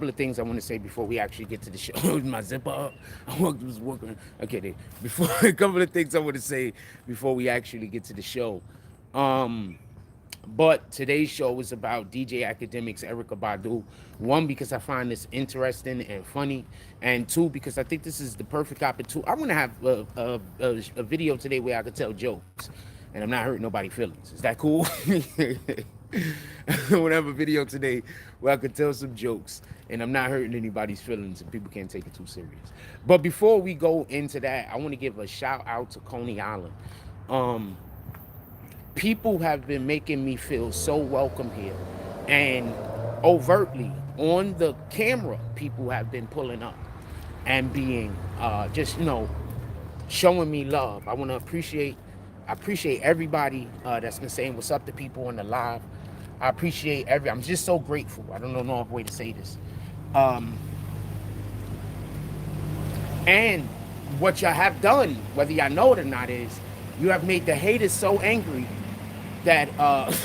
of things I want to say before we actually get to the show. My zipper up. I was working. Okay, before a couple of things I want to say before we actually get to the show. Um, but today's show is about DJ Akademiks, Erykah Badu. One, because I find this interesting and funny, and two, because I think this is the perfect opportunity. I want to have a video today where I could tell jokes, and I'm not hurting nobody's feelings. Is that cool? I want to have a video today where I could tell some jokes, and I'm not hurting anybody's feelings, and people can't take it too serious. But before we go into that, I want to give a shout out to Coney Island. Um, People have been making me feel so welcome here, and overtly on the camera people have been pulling up and being just showing me love. I appreciate everybody that's been saying what's up to people on the live. I'm just so grateful. I don't know no other way to say this. um and what y'all have done, whether y'all know it or not, is you have made the haters so angry that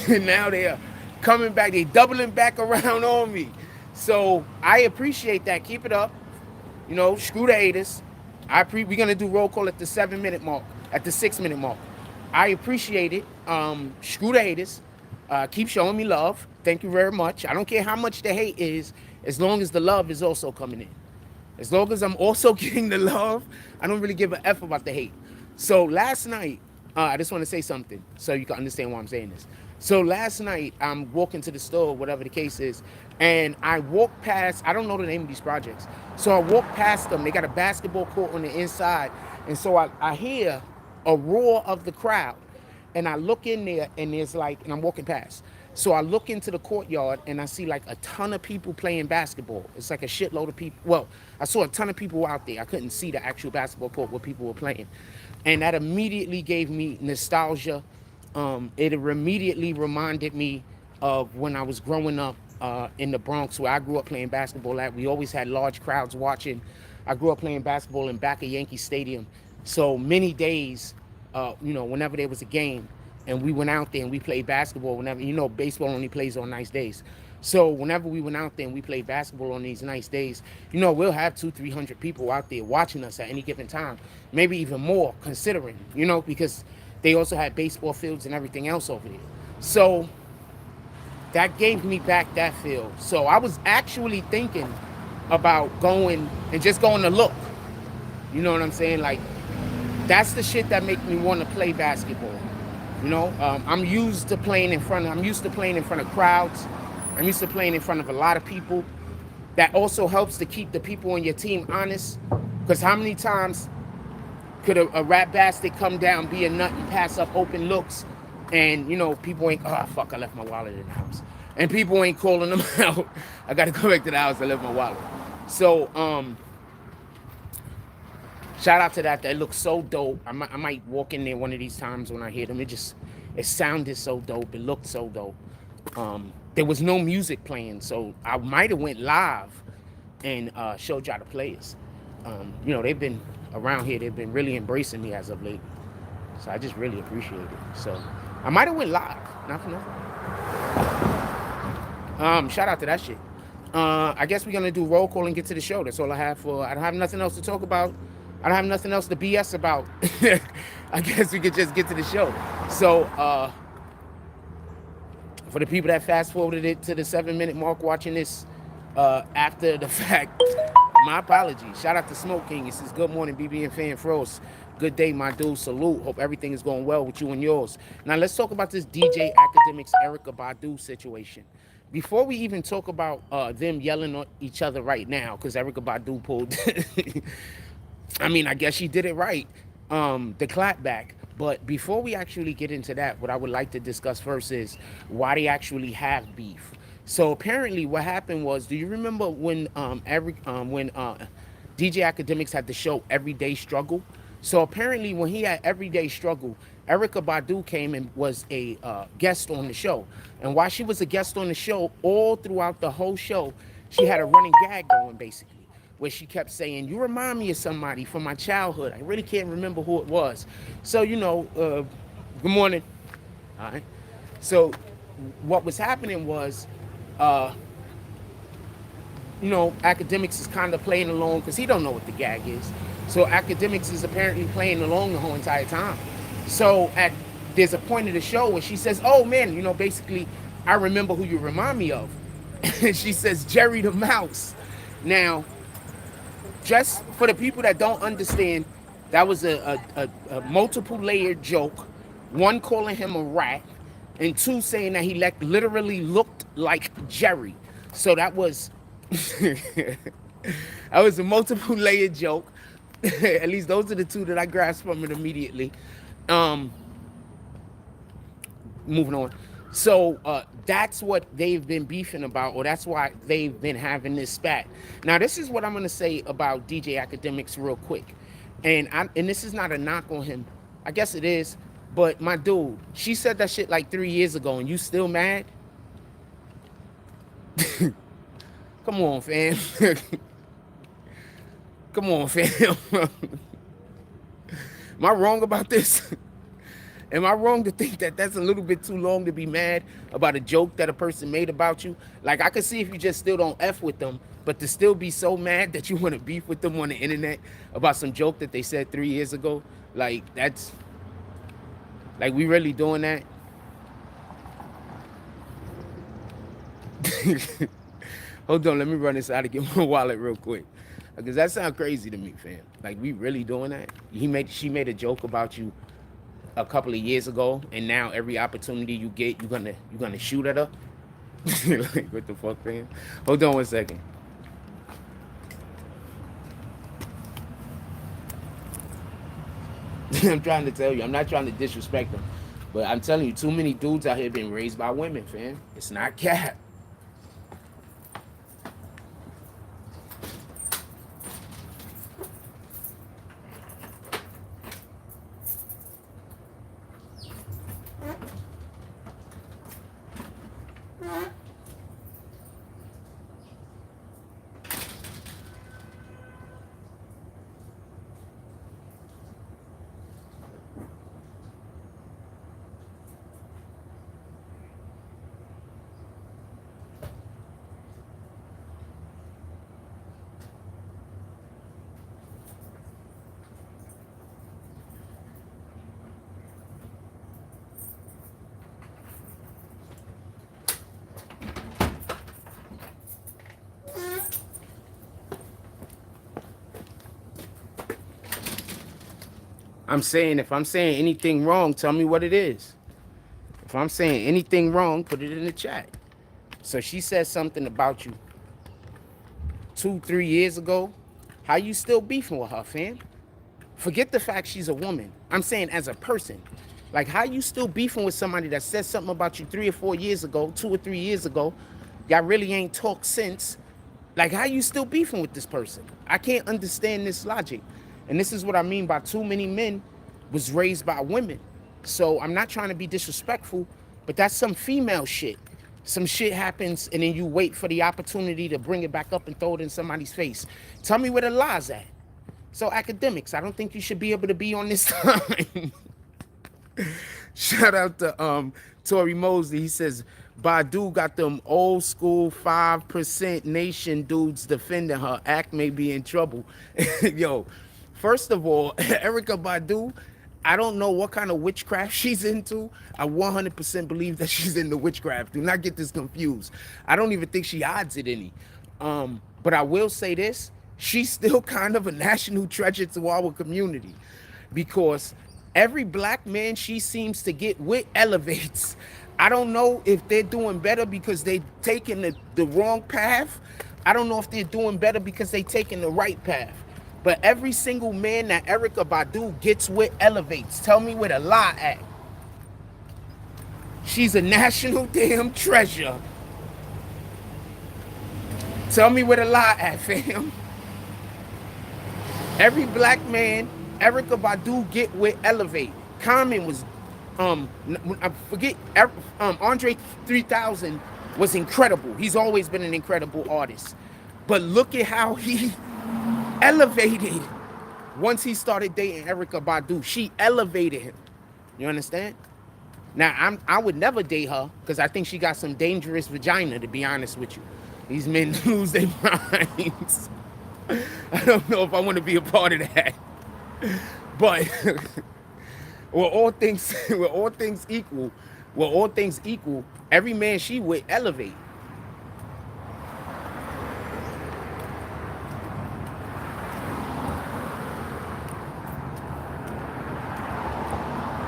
now they're coming back, they doubling back around on me. So I appreciate that. Keep it up. Screw the haters. We're gonna do roll call at the 7 minute mark, at the 6 minute mark. I appreciate it. Screw the haters. Keep showing me love. Thank you very much. I don't care how much the hate is, as long as the love is also coming in. As long as I'm also getting the love, I don't really give a F about the hate. So last night, I just want to say something so you can understand why I'm saying this. So last night, I'm walking to the store, whatever the case is, and I walked past, I don't know the name of these projects. So I walked past them. They got a basketball court on the inside. And so I hear a roar of the crowd. And I look in there, and and I'm walking past. So I look into the courtyard, and I see like a ton of people playing basketball. It's like a shitload of people. Well, I saw a ton of people out there. I couldn't see the actual basketball court where people were playing. And that immediately gave me nostalgia. It immediately reminded me of when I was growing up in the Bronx, where I grew up playing basketball at. We always had large crowds watching. I grew up playing basketball in back of Yankee Stadium. So many days, whenever there was a game and we went out there and we played basketball, baseball only plays on nice days. So whenever we went out there and we played basketball on these nice days, we'll have 200-300 people out there watching us at any given time, maybe even more considering, because they also had baseball fields and everything else over there. So that gave me back that feel. So I was actually thinking about going and just going to look. You know what I'm saying? Like, that's the shit that makes me want to play basketball. I'm used to playing in front of crowds. I'm used to playing in front of a lot of people. That also helps to keep the people on your team honest. Because how many times could a rat bastard come down, be a nut, and pass up open looks, and people ain't, oh fuck, I left my wallet in the house, and people ain't calling them out. I gotta go back to the house, I left my wallet. So shout out to that. That looks so dope. I might walk in there one of these times when I hear them. It sounded so dope. It looked so dope. There was no music playing, so I might have went live and showed y'all the players. They've been around here. They've been really embracing me as of late. So I just really appreciate it. So I might have went live. Not for nothing. Shout out to that shit. I guess we're gonna do roll call and get to the show. That's all I have for. I don't have nothing else to talk about. I don't have nothing else to BS about. I guess we could just get to the show. So for the people that fast forwarded it to the 7 minute mark watching this after the fact, my apologies. Shout out to Smoke King. He says, good morning, BB and Fan Frost. Good day, my dude. Salute. Hope everything is going well with you and yours. Now, let's talk about this DJ Akademiks Erykah Badu situation. Before we even talk about them yelling at each other right now, because Erykah Badu pulled, I guess she did it right, the clap back. But before we actually get into that, what I would like to discuss first is why they actually have beef. So apparently what happened was, do you remember when DJ Akademiks had the show Everyday Struggle? So apparently when he had Everyday Struggle, Erykah Badu came and was a guest on the show. And while she was a guest on the show, all throughout the whole show, she had a running gag going basically, where she kept saying, you remind me of somebody from my childhood. I really can't remember who it was. So, good morning. All right. So what was happening was, you know, Akademiks is kind of playing along because he don't know what the gag is. So Akademiks is apparently playing along the whole entire time. So there's a point of the show where she says, "Oh man, you know, basically, I remember who you remind me of." And she says, "Jerry the Mouse." Now, just for the people that don't understand, that was a multiple layered joke. One, calling him a rat, and two, saying that he literally looked like Jerry. So that was that was a multiple layered joke. At least those are the two that I grasped from it immediately. Um, Moving on. So that's what they've been beefing about, or that's why they've been having this spat. Now, this is what I'm going to say about DJ Akademiks real quick. And this is not a knock on him. I guess it is. But my dude, she said that shit like 3 years ago, and you still mad? Come on, fam. Come on, fam. Am I wrong about this? Am I wrong to think that that's a little bit too long to be mad about a joke that a person made about you? Like, I could see if you just still don't F with them, but to still be so mad that you want to beef with them on the internet about some joke that they said 3 years ago, like, that's, like, we really doing that? Hold on, let me run this out and get my wallet real quick. Because that sounds crazy to me, fam. Like, we really doing that? She made a joke about you a couple of years ago, and now every opportunity you get, you're gonna shoot at her. Like, what the fuck, man? Hold on 1 second. I'm trying to tell you, I'm not trying to disrespect them, but I'm telling you, too many dudes out here being raised by women, fam. It's not cap. I'm saying, if I'm saying anything wrong, tell me what it is. If I'm saying anything wrong, put it in the chat. So she said something about you 2-3 years ago. How you still beefing with her, fam? Forget the fact she's a woman. I'm saying as a person. Like, how you still beefing with somebody that said something about you 3 or 4 years ago, 2 or 3 years ago? Y'all really ain't talked since. Like, how you still beefing with this person? I can't understand this logic. And this is what I mean by too many men was raised by women. So I'm not trying to be disrespectful, but that's some female shit. Some shit happens, and then you wait for the opportunity to bring it back up and throw it in somebody's face. Tell me where the lie's at. So Akademiks, I don't think you should be able to be on this time. Shout out to Tori Mosley. He says, Badu got them old school 5% nation dudes defending her. Act may be in trouble. Yo, first of all, Erykah Badu, I don't know what kind of witchcraft she's into. I 100% believe that she's into witchcraft. Do not get this confused. I don't even think she hides it any. But I will say this. She's still kind of a national treasure to our community, because every black man she seems to get with elevates. I don't know if they're doing better because they're taking the wrong path. I don't know if they're doing better because they're taking the right path. But every single man that Erykah Badu gets with elevates. Tell me where the lie at. She's a national damn treasure. Tell me where the lie at, fam. Every black man Erykah Badu get with elevate. Common was, I forget, Andre 3000 was incredible. He's always been an incredible artist. But look at how he elevated once he started dating Erykah Badu. She elevated him. You understand? Now, I would never date her because I think she got some dangerous vagina, to be honest with you. These men lose their minds. I don't know if I want to be a part of that. But with all things equal, every man she would elevate.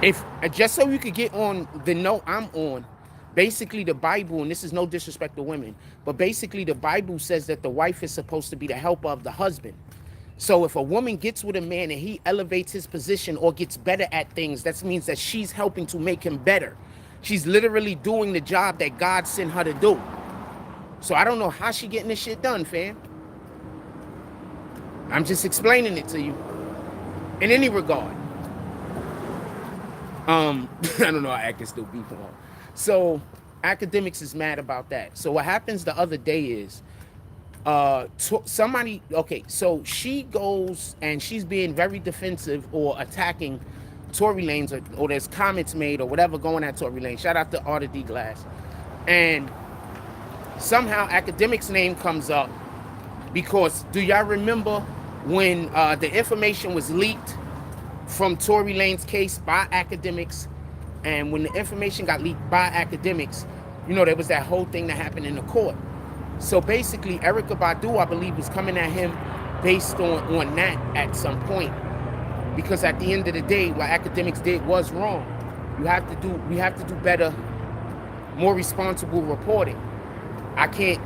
If just so you could get on the note I'm on, basically the Bible, and this is no disrespect to women, but basically the Bible says that the wife is supposed to be the helper of the husband. So if a woman gets with a man and he elevates his position or gets better at things, that means that she's helping to make him better. She's literally doing the job that God sent her to do. So I don't know how she getting this shit done, fam. I'm just explaining it to you. In any regard. I don't know how I can still be for her. So Akademiks is mad about that. So what happens the other day is somebody, okay, so she goes and she's being very defensive or attacking Tory Lanez, or there's comments made or whatever going at Tory Lanez. Shout out to Arthur D. Glass. And somehow Akademiks' name comes up because do y'all remember when the information was leaked from Tory Lanez case by Akademiks, and when the information got leaked by Akademiks, you know, there was that whole thing that happened in the court. So basically, Erykah Badu, I believe, was coming at him based on that at some point, because at the end of the day, what Akademiks did was wrong. We have to do better, more responsible reporting. I can't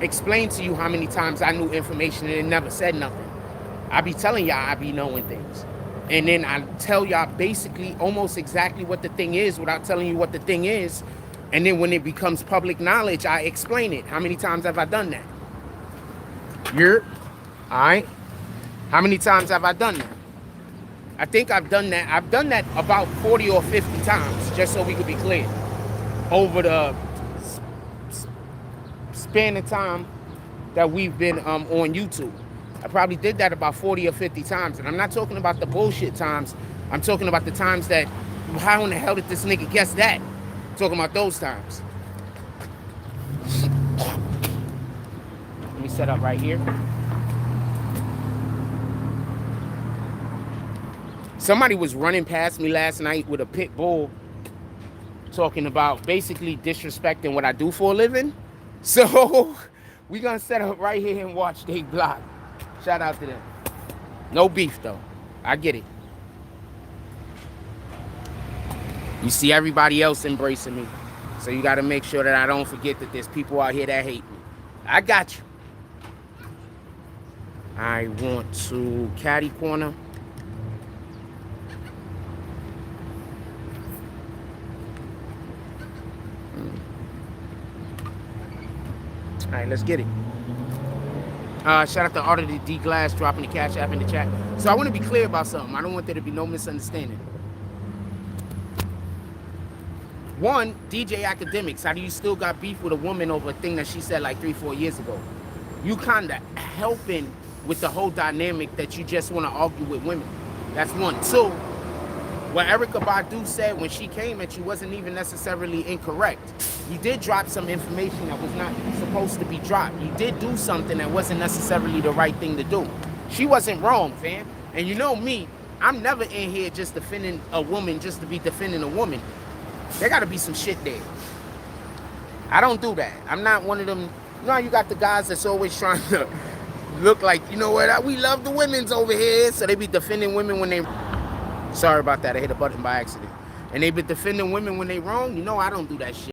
explain to you how many times I knew information and it never said nothing. I be telling y'all I be knowing things. And then I tell y'all basically almost exactly what the thing is without telling you what the thing is. And then when it becomes public knowledge, I explain it. How many times have I done that? All right. How many times have I done that? I think I've done that. I've done that about 40 or 50 times, just so we could be clear. Over the span of time that we've been on YouTube. I probably did that about 40 or 50 times. And I'm not talking about the bullshit times. I'm talking about the times that, how in the hell did this nigga guess that? I'm talking about those times. Let me set up right here. Somebody was running past me last night with a pit bull talking about basically disrespecting what I do for a living. So we're going to set up right here and watch they block. Shout out to them. No beef, though. I get it. You see everybody else embracing me. So you got to make sure that I don't forget that there's people out here that hate me. I got you. I want to caddy corner. All right, let's get it. Shout out to Arthur D. Glass dropping the Cash App in the chat. So I want to be clear about something. I don't want there to be no misunderstanding. One, DJ Akademiks, how do you still got beef with a woman over a thing that she said like 3-4 years ago? You kind of helping with the whole dynamic that you just want to argue with women. That's one. Two, what Erykah Badu said when she came at you wasn't even necessarily incorrect. You did drop some information that was not supposed to be dropped. You did do something that wasn't necessarily the right thing to do. She wasn't wrong, fam. And you know me, I'm never in here just defending a woman just to be defending a woman. There got to be some shit there. I don't do that. I'm not one of them. You know how you got the guys that's always trying to look like, you know what, we love the women's over here. So they be defending women when they... Sorry about that. I hit a button by accident. And they be defending women when they wrong. You know I don't do that shit.